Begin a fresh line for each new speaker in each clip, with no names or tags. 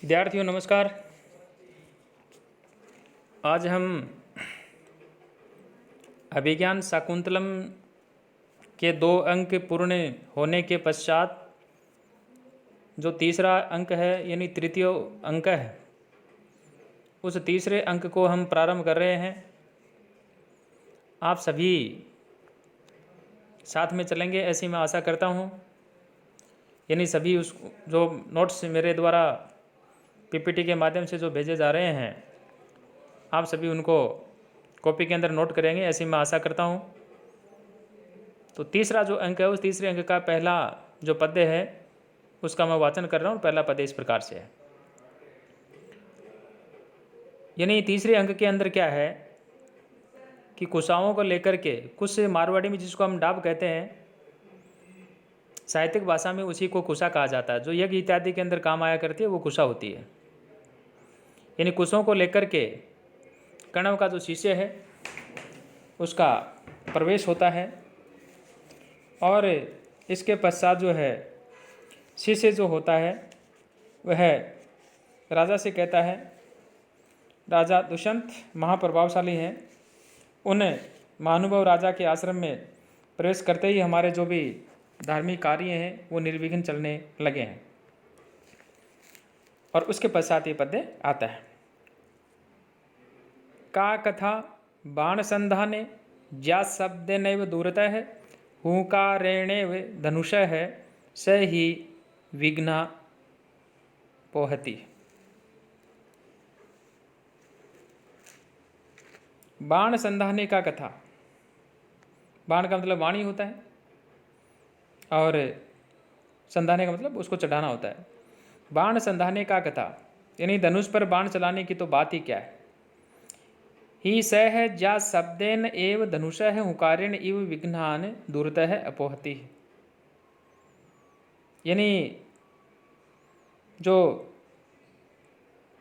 विद्यार्थियों नमस्कार। आज हम अभिज्ञान शाकुंतलम के 2 अंक पूर्ण होने के पश्चात जो तीसरा अंक है यानी तृतीय अंक है, उस तीसरे अंक को हम प्रारंभ कर रहे हैं। आप सभी साथ में चलेंगे ऐसी मैं आशा करता हूँ। यानी सभी उस जो नोट्स मेरे द्वारा पीपीटी के माध्यम से जो भेजे जा रहे हैं, आप सभी उनको कॉपी के अंदर नोट करेंगे ऐसी मैं आशा करता हूँ। तो तीसरा जो अंक है, उस तीसरे अंक का पहला जो पद्य है उसका मैं वाचन कर रहा हूँ। पहला पद्य इस प्रकार से है। यानी तीसरे अंक के अंदर क्या है कि कुशाओं को लेकर के, कुछ मारवाड़ी में जिसको हम डाब कहते हैं, साहित्यिक भाषा में उसी को कुशा कहा जाता है। जो यज्ञ इत्यादि के अंदर काम आया करती है वो कुशा होती है। यानी कुशों को लेकर के कण्व का जो शिष्य है उसका प्रवेश होता है और इसके पश्चात जो है शिष्य जो होता है वह राजा से कहता है। राजा दुष्यंत महाप्रभावशाली हैं, उन महानुभाव राजा के आश्रम में प्रवेश करते ही हमारे जो भी धार्मिक कार्य हैं वो निर्विघ्न चलने लगे हैं। और उसके पश्चात ये पद्य आता है। का कथा बाण संधाने ज्या शब्द नैव दूरतः है, हुंकारेणेव धनुष है, स ही विघ्ना पोहति। बाण संधाने का कथा, बाण का मतलब वाणी होता है और संधाने का मतलब उसको चढ़ाना होता है। बाण संधाने का कथा यानी धनुष पर बाण चलाने की तो बात ही क्या है। ही स है ज्या शब्देन एव धनुष है, हुकारेण इव विघ्नान दूरतः अपोहति। यानी जो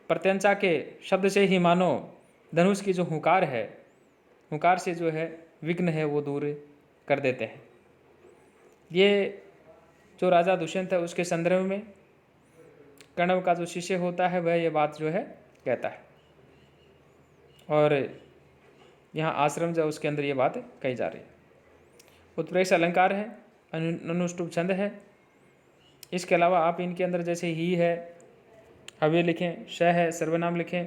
प्रत्यंचा के शब्द से ही मानो धनुष की जो हुकार है, हुकार से जो है विघ्न है वो दूर कर देते हैं। ये जो राजा दुष्यंत है उसके संदर्भ में कण्व का जो शिष्य होता है वह ये बात जो है कहता है। और यहाँ आश्रम जो उसके अंदर ये बात कही जा रही है। उत्प्रेक्ष अलंकार है, अनुष्टुप छंद है। इसके अलावा आप इनके अंदर जैसे ही है अव्यय लिखें, श है सर्वनाम लिखें,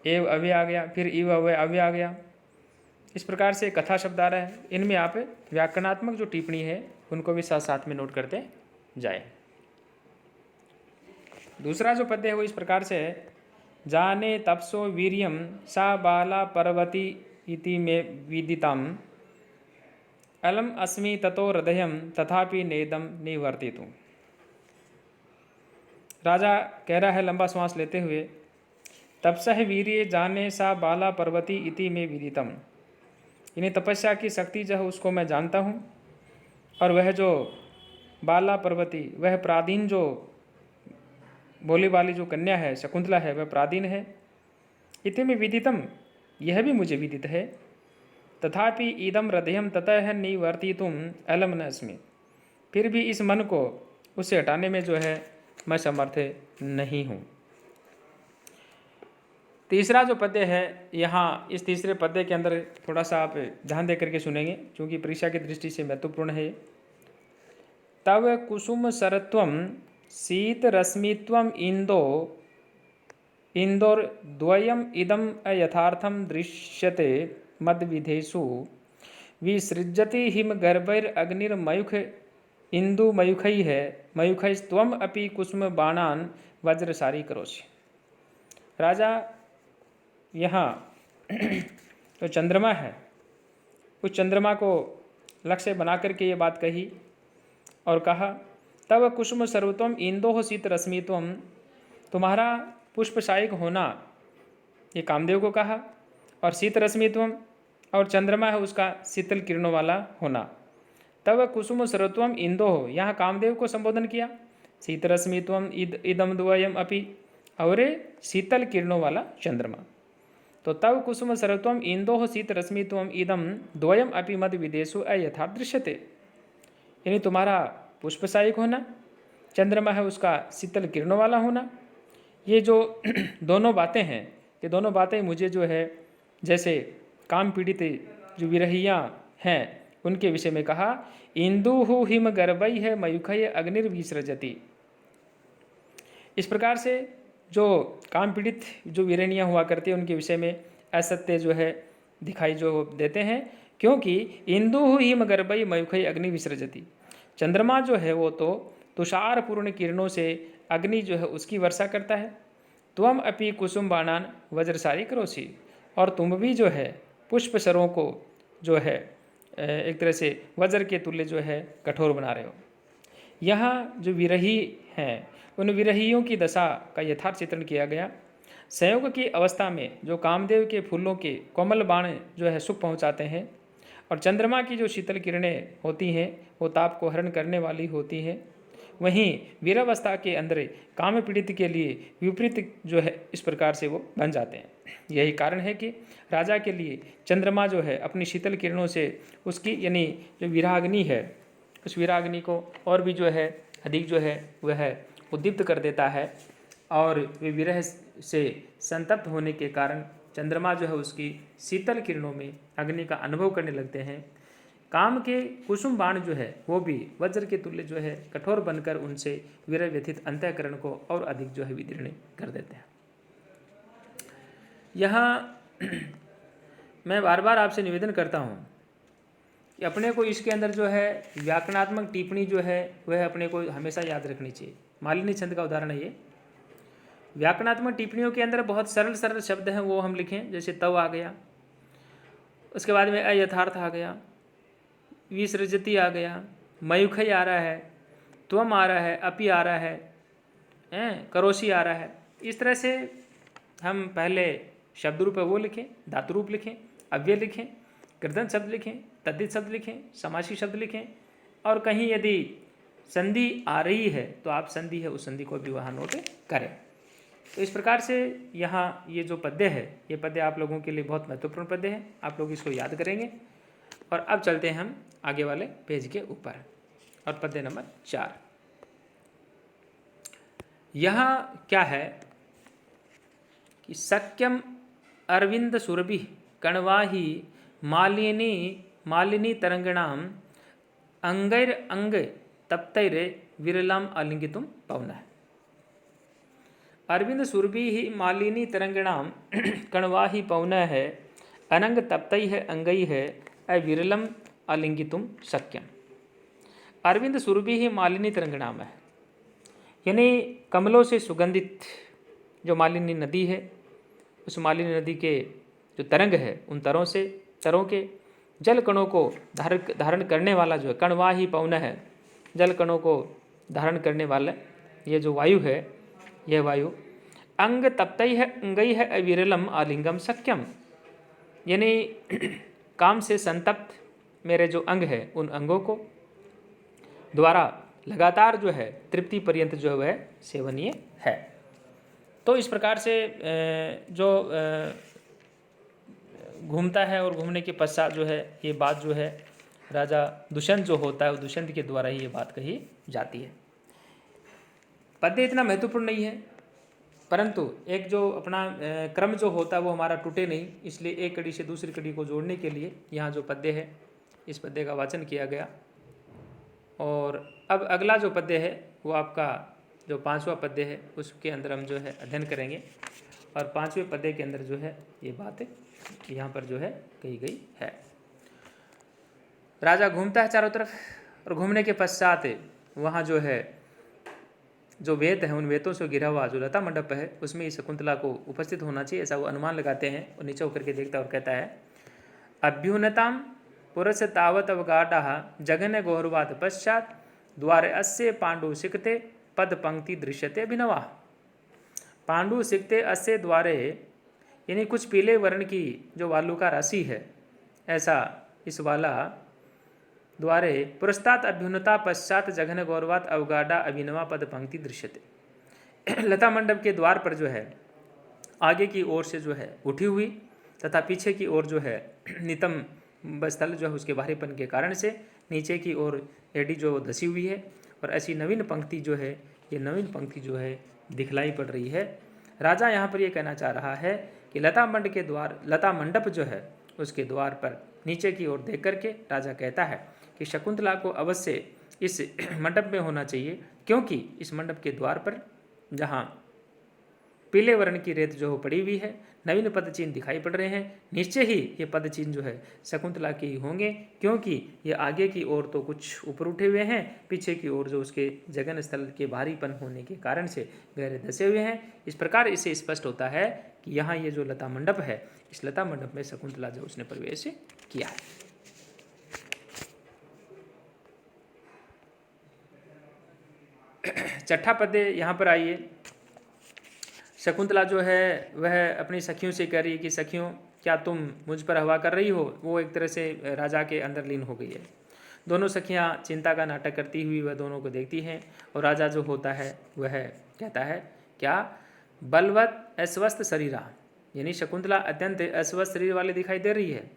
एव अव्यय आ गया, फिर इव अव्यय आ गया। इस प्रकार से कथा शब्द आ रहा है। इनमें आप व्याकरणात्मक जो टिप्पणी है उनको भी साथ साथ में नोट करते जाए। दूसरा जो पद्य है वो इस प्रकार से है। जाने तपसो वीर्यम सा बाला पर्वती इति में विदितम, अलम अस्मि ततो हृदयम तथापि नेदम निवर्तितु। राजा कह रहा है लंबा श्वास लेते हुए, तपसह वीर्य जाने सा बाला पर्वती इति में विदितम। इन्हें तपस्या की शक्ति जो है उसको मैं जानता हूँ और वह जो बाला पर्वती वह प्रादीन जो बोली वाली जो कन्या है शकुंतला है वह प्रादीन है। इति में विदितम यह भी मुझे विदित है। तथापि इदम हृदयम ततः निवर्तितुम अलम न अस्मि। फिर भी इस मन को उससे हटाने में जो है मैं समर्थ नहीं हूँ। तीसरा जो पद्य है, यहाँ इस तीसरे पद्य के अंदर थोड़ा सा आप ध्यान दे करके सुनेंगे क्योंकि परीक्षा की दृष्टि से महत्वपूर्ण है। तव कुसुम सरत्वम शीत रश्मित्वम इंदोर द्वयम इदम अयथार्थम दृश्यते मद्विधेषु विसृजति हिम गर्भैर अग्निर्मयुख इंदु मयुखै है मयुखैस्त्वम अपि कुसुम बाणान वज्रसारी करोसि। राजा यहाँ तो चंद्रमा है, उस चंद्रमा को लक्ष्य बना करके ये बात कही और कहा तब कुसुम सर्वत्वम इंदोह शीत रश्मित्वम, तुम्हारा पुष्पशायिक होना ये कामदेव को कहा, और शीत रश्मित्वम और चंद्रमा है उसका शीतल किरणों वाला होना। तब कुसुम सर्वत्वम इंदोह, यहाँ कामदेव को संबोधन किया। शीत रश्मित्वम इदम द्वयम अपि, और शीतल किरणों वाला चंद्रमा। तो तब कुसुम सर्वत्वम इंदोह शीत रश्मित्वम इदम द्वयम अपि मद विदेशु अयथार्थ दृश्यते। यानी तुम्हारा पुष्पशायिक होना, चंद्रमा है उसका शीतल किरणों वाला होना, ये जो दोनों बातें हैं, ये दोनों बातें मुझे जो है जैसे काम पीड़ित जो विरहियाँ हैं उनके विषय में कहा, इंदु हिम गर्भई है मयूखय अग्निर्विसृजति। इस प्रकार से जो काम पीड़ित जो वीरनियाँ हुआ करती हैं उनके विषय में असत्य जो है दिखाई जो देते हैं, क्योंकि इंदु हिम गर्भई मयूखई अग्नि विसर्जती। चंद्रमा जो है वो तो तुषार पूर्ण किरणों से अग्नि जो है उसकी वर्षा करता है। त्वम अपि कुसुम बाणान वज्रसारी करोसी, और तुम भी जो है पुष्प सरों को जो है एक तरह से वज्र के तुल्य जो है कठोर बना रहे हो। यहाँ जो विरही हैं उन विरहियों की दशा का यथार्थ चित्रण किया गया। संयोग की अवस्था में जो कामदेव के फूलों के कोमल बाण जो है सुख पहुँचाते हैं, और चंद्रमा की जो शीतल किरणें होती हैं वो ताप को हरण करने वाली होती हैं। वहीं वीरावस्था के अंदर काम पीड़ित के लिए विपरीत जो है इस प्रकार से वो बन जाते हैं। यही कारण है कि राजा के लिए चंद्रमा जो है अपनी शीतल किरणों से उसकी यानी जो विराग्नि है उस विराग्नि को और भी जो है अधिक जो है वह उद्दीप्त कर देता है, और वे विरह से संतप्त होने के कारण चंद्रमा जो है उसकी शीतल किरणों में अग्नि का अनुभव करने लगते हैं। काम के कुसुम बाण जो है वो भी वज्र के तुल्य जो है कठोर बनकर उनसे विरह व्यथित अंतःकरण को और अधिक जो है विदीर्ण कर देते हैं। यहाँ मैं बार बार आपसे निवेदन करता हूँ कि अपने को इसके अंदर जो है व्याकरणात्मक टिप्पणी जो है वह अपने को हमेशा याद रखनी चाहिए। मालिनी छंद का उदाहरण है ये। व्याकरणात्मक टिप्पणियों के अंदर बहुत सरल सरल शब्द हैं वो हम लिखें, जैसे तव आ गया, उसके बाद में अयथार्थ आ गया, विसृजति आ गया, मयूखई आ रहा है, त्वम आ रहा है, अपि आ रहा है, करोसी आ रहा है। इस तरह से हम पहले शब्द रूप है वो लिखें, धातु रूप लिखें, अव्यय लिखें, कृदंत शब्द लिखें, तद्धित शब्द लिखें, समासी शब्द लिखें, और कहीं यदि संधि आ रही है तो आप संधि है उस संधि को भी वहाँ नोट करें। तो इस प्रकार से यहाँ ये जो पद्य है ये पद्य आप लोगों के लिए बहुत महत्वपूर्ण पद्य है, आप लोग इसको याद करेंगे। और अब चलते हैं हम आगे वाले पेज के ऊपर और पद्य नंबर 4। यहाँ क्या है कि सक्यम अरविंद सुरभि कणवाही मालिनी तरंगणाम अंगैर अंग तप्तैर विरलाम आलिंगितुम पवनः। अरविंद सुरभि ही मालिनी तरंगणाम कणवाही पवनः है, अनंग तप्तै है अंगई है अविरलम आलिंगितुम शक्यम। अरविंद सुरभि ही मालिनी तरंगणाम है, यानी कमलों से सुगंधित जो मालिनी नदी है, उस मालिनी नदी के जो तरंग है उन तरों के जल कणों को धारण करने वाला जो है कणवाही पवन है, जल कणों को धारण करने वाला ये जो वायु है, यह वायु अंग तप्तई है अंगई है अविरलम आलिंगम सक्यम, यानी काम से संतप्त मेरे जो अंग है उन अंगों को द्वारा लगातार जो है तृप्ति पर्यंत जो है वह सेवनीय है। तो इस प्रकार से जो घूमता है और घूमने के पश्चात जो है ये बात जो है राजा दुष्यंत जो होता है, दुष्यंत के द्वारा ही ये बात कही जाती है। पद्य इतना महत्वपूर्ण नहीं है, परंतु एक जो अपना क्रम जो होता है वो हमारा टूटे नहीं, इसलिए एक कड़ी से दूसरी कड़ी को जोड़ने के लिए यहाँ जो पद्य है इस पद्य का वाचन किया गया। और अब अगला जो पद्य है वो आपका जो 5वां पद्य है उसके अंदर हम जो है अध्ययन करेंगे, और 5वें पद्य के अंदर जो है ये बात यहाँ पर जो है कही गई है। राजा घूमता है चारों तरफ, और घूमने के पश्चात वहाँ जो है जो वेद है उन वेदों से घिरा हुआ जो लता मंडप है उसमें इस शकुंतला को उपस्थित होना चाहिए, ऐसा वो अनुमान लगाते हैं। और नीचे होकर के देखता और कहता है, अभ्युन्नताम पुरस तावत अवगाढ़ जघन गौरवाद पश्चात द्वारे अस्य पांडु सिकते पद पंक्ति दृश्यते अभिनवा। पांडु सिकते अस्य द्वारे, यानी कुछ पीले वर्ण की जो वालू का राशि है ऐसा इस वाला द्वारे पुरस्तात अभ्युन्नता पश्चात जघन गौरवात अवगाढ़ा अभिनवा पद पंक्ति दृश्यते। लता मंडप के द्वार पर जो है आगे की ओर से जो है उठी हुई तथा पीछे की ओर जो है नितम स्थल जो है उसके भारीपन के कारण से नीचे की ओर एडी जो धसी हुई है, और ऐसी नवीन पंक्ति जो है ये नवीन पंक्ति जो है दिखलाई पड़ रही है। राजा यहाँ पर ये कहना चाह रहा है कि लता मंडप जो है उसके द्वार पर नीचे की ओर देख करके राजा कहता है कि शकुंतला को अवश्य इस मंडप में होना चाहिए, क्योंकि इस मंडप के द्वार पर जहाँ पीले वर्ण की रेत जो पड़ी हुई है, नवीन पदचिन्ह दिखाई पड़ रहे हैं, निश्चय ही ये पदचिन्ह जो है शकुंतला के ही होंगे, क्योंकि ये आगे की ओर तो कुछ ऊपर उठे हुए हैं, पीछे की ओर जो उसके जगन स्थल के भारीपन होने के कारण से गहरे धसे हुए हैं। इस प्रकार इससे स्पष्ट होता है कि यहाँ ये जो लता मंडप है, इस लता मंडप में शकुंतला जो उसने प्रवेश किया है। छठा पद्य यहाँ पर आइए। शकुंतला जो है वह अपनी सखियों से कह रही है कि सखियों, क्या तुम मुझ पर हवा कर रही हो। वो एक तरह से राजा के अंदर लीन हो गई है। दोनों सखियाँ चिंता का नाटक करती हुई वह दोनों को देखती हैं, और राजा जो होता है वह कहता है क्या, बलवत अस्वस्थ शरीरा, यानी शकुंतला अत्यंत अस्वस्थ शरीर वाली दिखाई दे रही है।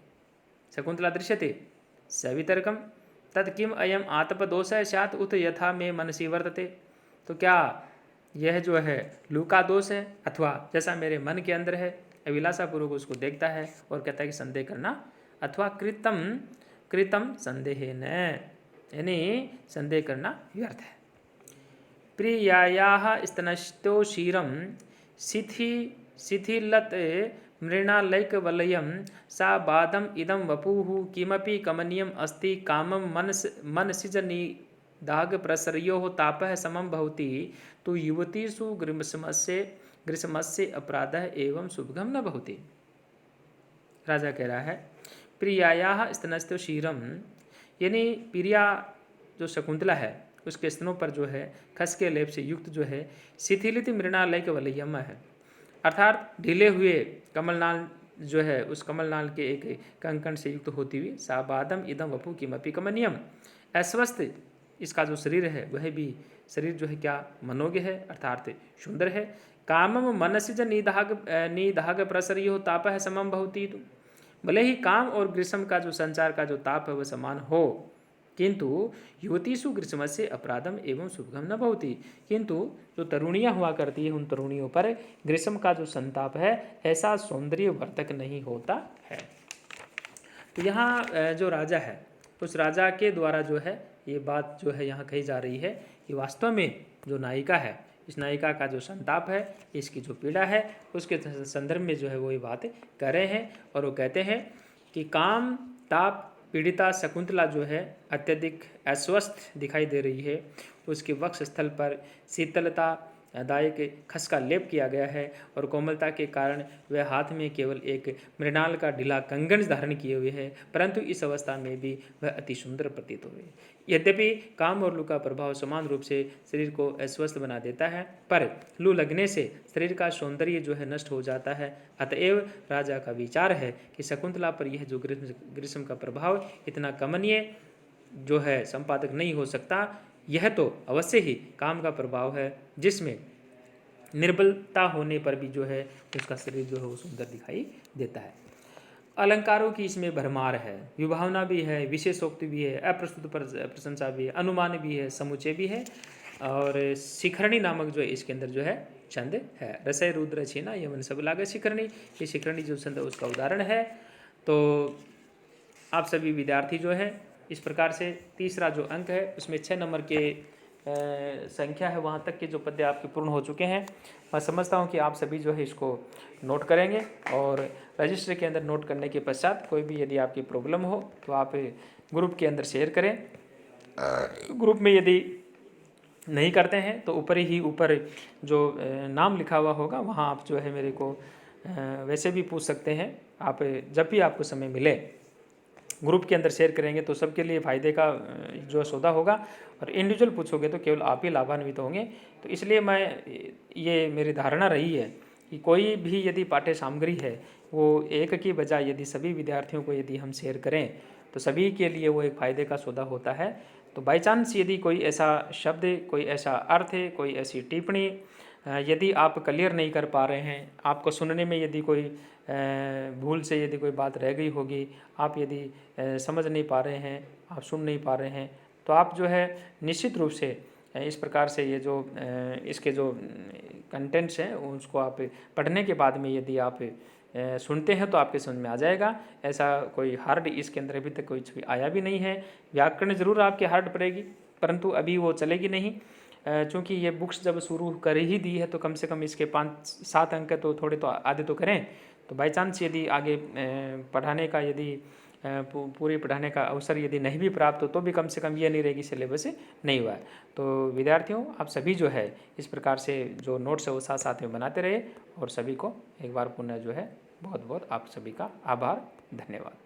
शकुंतला दृश्यते सवितर्कम तत् किम अयम आत्मदोष स्यात् उत यथा में मनसी वर्तते। तो क्या यह जो है लू का दोष है, अथवा जैसा मेरे मन के अंदर है। अभिलाषा पूर्वक उसको देखता है और कहता है कि संदेह करना, अथवा कृतम कृतम संदेह न, यानी संदेह करना व्यर्थ है। प्रियायाः स्तनस्थो क्षीरम शिथिलत मृणालैकवलयं सा बाधम इदं वपुः किमपि कमनीयम अस्ति कामं मनसिजनिदाग प्रसर्योः तापः समं भवति तो युवतीषु ग्रीष्मस्य अपराधः एवं शुभगम न भवति। राजा कह रहा है प्रियायाः स्तनस्थो क्षीरम, यानी प्रिया जो शकुंतला है उसके स्तनों पर जो है खस के लेप से युक्त जो है शिथिलित मृणालय के वलयम है, अर्थात ढीले हुए कमलनाल जो है उस कमलनाल के एक कंकण से युक्त होती हुई साबादम इदम वपु किमपि कमनियम, अस्वस्थ इसका जो शरीर है वह भी शरीर जो है क्या मनोज्ञ है, अर्थात सुंदर है। कामम मनसिज निदाग प्रसरियो ताप है समम भवती, तो भले ही काम और ग्रीष्म का जो संचार का जो ताप है वह समान हो, किंतु युवतीषु ग्रीष्म से अपराधम एवं शुभगम न भवती, किंतु जो तरुणियाँ हुआ करती है उन तरुणियों पर ग्रीष्म का जो संताप है ऐसा सौंदर्य वर्तक नहीं होता है। तो यहाँ जो राजा है उस राजा के द्वारा जो है ये बात जो है यहाँ कही जा रही है कि वास्तव में जो नायिका है, इस नायिका का जो संताप है, इसकी जो पीड़ा है, उसके संदर्भ में जो है वो ये बात कर रहे हैं। और वो कहते हैं कि काम ताप पीड़िता शकुंतला जो है अत्यधिक अस्वस्थ दिखाई दे रही है। उसके वक्ष स्थल पर शीतलता दायक खस का लेप किया गया है और कोमलता के कारण वह हाथ में केवल एक मृणाल का ढीला कंगन धारण किए हुए है, परंतु इस अवस्था में भी वह अति सुंदर प्रतीत हो रही है। यद्यपि काम और लू का प्रभाव समान रूप से शरीर को अस्वस्थ बना देता है, पर लू लगने से शरीर का सौंदर्य जो है नष्ट हो जाता है। अतएव राजा का विचार है कि शकुंतला पर यह जो ग्रीष्म का प्रभाव इतना कमनीय जो है संपादक नहीं हो सकता। यह तो अवश्य ही काम का प्रभाव है, जिसमें निर्बलता होने पर भी जो है उसका शरीर जो है वो सुंदर दिखाई देता है। अलंकारों की इसमें भरमार है, विभावना भी है, विशेषोक्ति भी है, अप्रस्तुत प्रशंसा भी है, अनुमान भी है, समुच्चय भी है, और शिखरणी नामक जो है इसके अंदर जो है छंद है। रसय रुद्र छीना यमन सब लागे शिखरणी, ये शिखरणी जो छंद है उसका उदाहरण है। तो आप सभी विद्यार्थी जो है इस प्रकार से तीसरा जो अंक है उसमें 6 नंबर के संख्या है वहाँ तक के जो पद्य आपके पूर्ण हो चुके हैं। मैं समझता हूँ कि आप सभी जो है इसको नोट करेंगे, और रजिस्टर के अंदर नोट करने के पश्चात कोई भी यदि आपकी प्रॉब्लम हो तो आप ग्रुप के अंदर शेयर करें। ग्रुप में यदि नहीं करते हैं तो ऊपर जो नाम लिखा हुआ होगा वहाँ आप जो है मेरे को वैसे भी पूछ सकते हैं। आप जब भी आपको समय मिले ग्रुप के अंदर शेयर करेंगे तो सबके लिए फ़ायदे का जो सौदा होगा, और इंडिविजुअल पूछोगे तो केवल आप ही लाभान्वित होंगे। तो इसलिए ये मेरी धारणा रही है कि कोई भी यदि पाठ्य सामग्री है वो एक की बजाय यदि सभी विद्यार्थियों को यदि हम शेयर करें तो सभी के लिए वो एक फ़ायदे का सौदा होता है। तो बाई चांस यदि कोई ऐसा शब्द, कोई ऐसा अर्थ, कोई ऐसी टिप्पणी यदि आप क्लियर नहीं कर पा रहे हैं, आपको सुनने में यदि कोई भूल से यदि कोई बात रह गई होगी, आप यदि समझ नहीं पा रहे हैं, आप सुन नहीं पा रहे हैं, तो आप जो है निश्चित रूप से इस प्रकार से ये जो इसके जो कंटेंट्स हैं उसको आप पढ़ने के बाद में यदि आप सुनते हैं तो आपके समझ में आ जाएगा। ऐसा कोई हार्ड इसके अंदर अभी तक कुछ भी आया भी नहीं है। व्याकरण ज़रूर आपके हार्ड पड़ेगी, परंतु अभी वो चलेगी नहीं। चूँकि ये बुक्स जब शुरू कर ही दी है तो कम से कम इसके 5-7 अंक तो थोड़े तो आधे तो करें। तो बाई चांस यदि आगे पढ़ाने का यदि पूरी पढ़ाने का अवसर यदि नहीं भी प्राप्त हो तो भी कम से कम ये नहीं रहेगी सिलेबस नहीं हुआ है। तो विद्यार्थियों, आप सभी जो है इस प्रकार से जो नोट्स है वो साथ साथ में बनाते रहे। और सभी को एक बार पुनः जो है बहुत बहुत आप सभी का आभार, धन्यवाद।